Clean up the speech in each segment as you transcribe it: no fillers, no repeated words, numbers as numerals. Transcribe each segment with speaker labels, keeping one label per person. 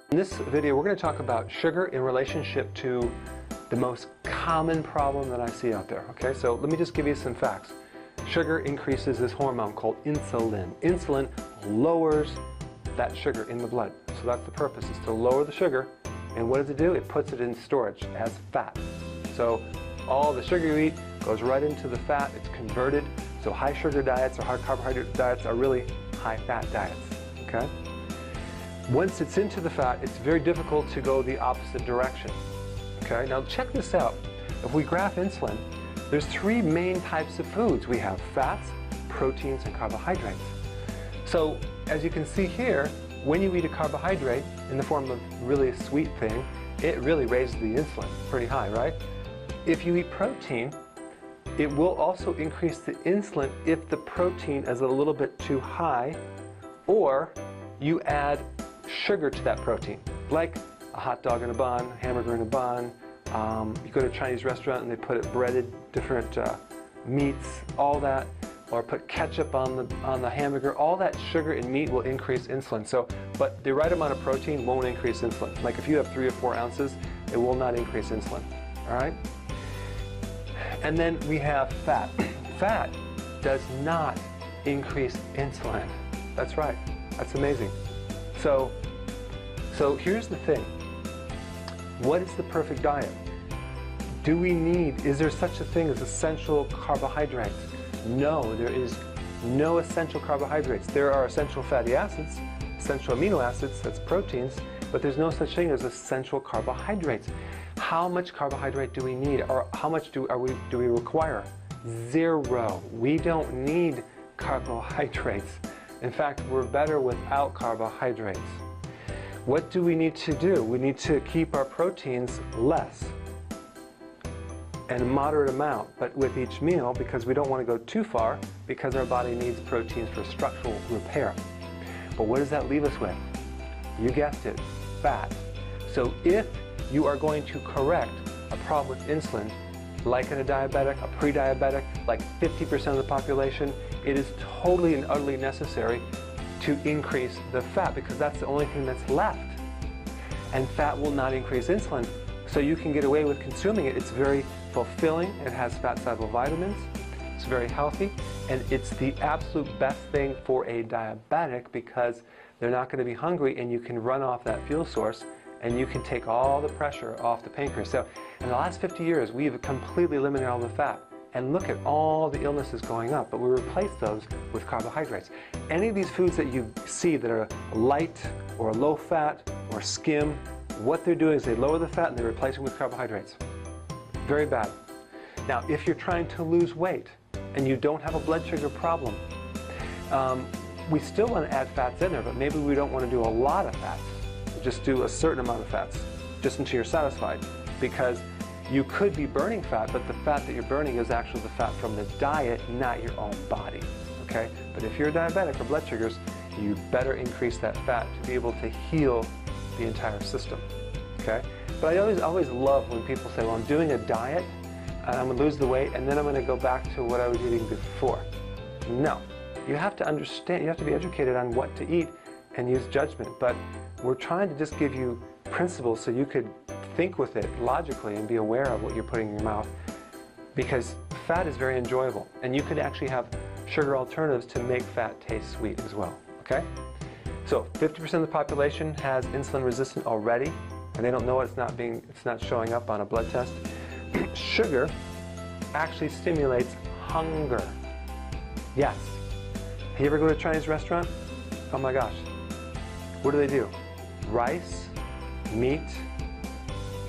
Speaker 1: In this video, we're going to talk about sugar in relationship to the most common problem that I see out there. Okay, so let me just give you some facts. Sugar increases this hormone called insulin. Insulin lowers that sugar in the blood. So that's the purpose, is to lower the sugar. And what does it do? It puts it in storage as fat. So all the sugar you eat goes right into the fat. It's converted. So high sugar diets or high carbohydrate diets are really high fat diets. Okay? Once it's into the fat, it's very difficult to go the opposite direction. Okay? Now check this out. If we graph insulin, there's three main types of foods. We have fats, proteins, and carbohydrates. So as you can see here, when you eat a carbohydrate in the form of really a sweet thing, it really raises the insulin pretty high, right? If you eat protein, it will also increase the insulin if the protein is a little bit too high, or you add sugar to that protein, like a hot dog in a bun, hamburger in a bun. You go to a Chinese restaurant and they put it breaded, different meats, all that, or put ketchup on the hamburger. All that sugar and meat will increase insulin. So, but the right amount of protein won't increase insulin. Like if you have 3 or 4 ounces, it will not increase insulin. All right. And then we have fat. Fat does not increase insulin. That's right. That's amazing. So here's the thing. What is the perfect diet? Is there such a thing as essential carbohydrates? No, there is no essential carbohydrates. There are essential fatty acids, essential amino acids, that's proteins, but there's no such thing as essential carbohydrates. How much carbohydrate do we need, or how much do we require? 0. We don't need carbohydrates. In fact, we're better without carbohydrates. What do we need to do? We need to keep our proteins less and a moderate amount, but with each meal, because we don't want to go too far, because our body needs proteins for structural repair. But what does that leave us with? You guessed it, fat. So if you are going to correct a problem with insulin, like in a diabetic, a pre-diabetic, like 50% of the population, it is totally and utterly necessary to increase the fat, because that's the only thing that's left. And fat will not increase insulin, so you can get away with consuming it. It's very fulfilling. It has fat-soluble vitamins. It's very healthy, and it's the absolute best thing for a diabetic, because they're not going to be hungry, and you can run off that fuel source, and you can take all the pressure off the pancreas. So in the last 50 years, we've completely eliminated all the fat. And look at all the illnesses going up, but we replace those with carbohydrates. Any of these foods that you see that are light or low fat or skim, what they're doing is they lower the fat and they replace it with carbohydrates. Very bad. Now, if you're trying to lose weight and you don't have a blood sugar problem, we still want to add fats in there, but maybe we don't want to do a lot of fats. Just do a certain amount of fats, just until you're satisfied, because you could be burning fat, but the fat that you're burning is actually the fat from the diet, not your own body. Okay? But if you're diabetic or blood sugars, you better increase that fat to be able to heal the entire system. Okay? But I always love when people say, well, I'm doing a diet and I'm going to lose the weight and then I'm going to go back to what I was eating before. No. You have to understand, you have to be educated on what to eat and use judgment. But we're trying to just give you principles so you could think with it logically and be aware of what you're putting in your mouth, because fat is very enjoyable, and you could actually have sugar alternatives to make fat taste sweet as well. Okay? So 50% of the population has insulin resistant already, and they don't know it. It's not showing up on a blood test. Sugar actually stimulates hunger. Yes. You ever go to a Chinese restaurant? Oh my gosh. What do? Rice, meat,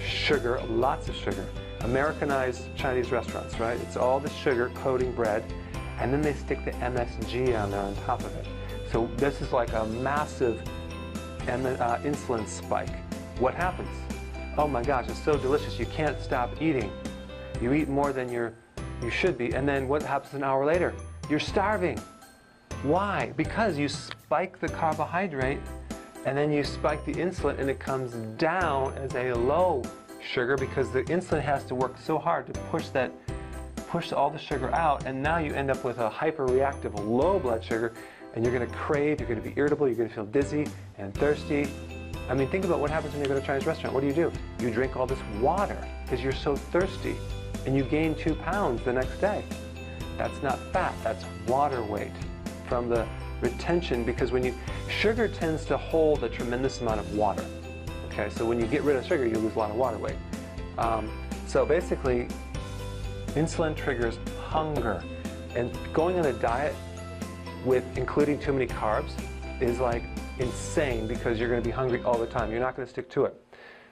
Speaker 1: sugar, lots of sugar. Americanized Chinese restaurants, right? It's all the sugar coating bread, and then they stick the MSG on there on top of it. So this is like a massive insulin spike. What happens? Oh my gosh, it's so delicious. You can't stop eating. You eat more than you should be, and then what happens an hour later? You're starving. Why? Because you spike the carbohydrate, and then you spike the insulin, and it comes down as a low sugar, because the insulin has to work so hard to push all the sugar out, and now you end up with a hyperreactive low blood sugar, and you're going to crave, you're going to be irritable, you're going to feel dizzy and thirsty. I mean, think about what happens when you go to a Chinese restaurant. What do? You drink all this water because you're so thirsty, and you gain 2 pounds the next day. That's not fat, that's water weight from the retention, because sugar tends to hold a tremendous amount of water. Okay, so when you get rid of sugar, you lose a lot of water weight. So basically, insulin triggers hunger, and going on a diet with including too many carbs is like insane, because you're going to be hungry all the time. You're not going to stick to it.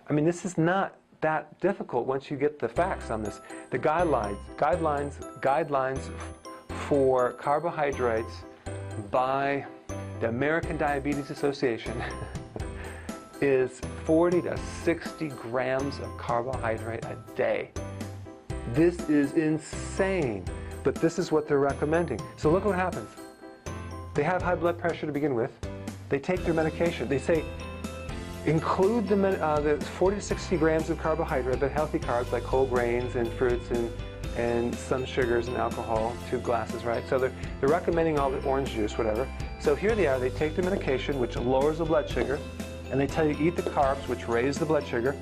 Speaker 1: I mean, this is not that difficult once you get the facts on this. The guidelines for carbohydrates by the American Diabetes Association is 40 to 60 grams of carbohydrate a day. This is insane, but this is what they're recommending. So look what happens. They have high blood pressure to begin with. They take their medication. They say include the 40 to 60 grams of carbohydrate, but healthy carbs like whole grains and fruits and some sugars and alcohol, 2 glasses, right? So they're recommending all the orange juice, whatever. So here they are, they take the medication, which lowers the blood sugar, and they tell you eat the carbs, which raise the blood sugar,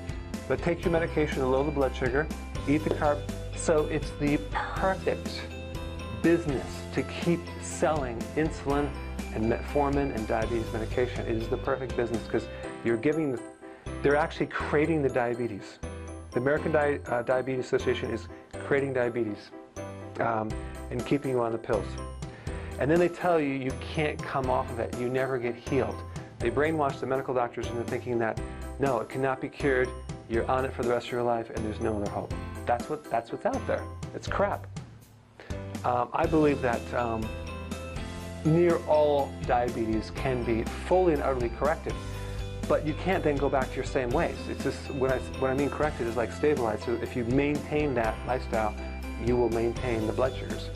Speaker 1: but take your medication to lower the blood sugar, eat the carb. So it's the perfect business to keep selling insulin and metformin and diabetes medication. It is the perfect business because they're actually creating the diabetes. The American Diabetes Association is creating diabetes and keeping you on the pills. And then they tell you you can't come off of it. You never get healed. They brainwash the medical doctors into thinking that, no, it cannot be cured. You're on it for the rest of your life and there's no other hope. That's what's out there. It's crap. I believe that near all diabetes can be fully and utterly corrected. But you can't then go back to your same ways. It's just, what I mean corrected is like stabilized. So if you maintain that lifestyle, you will maintain the blood sugars.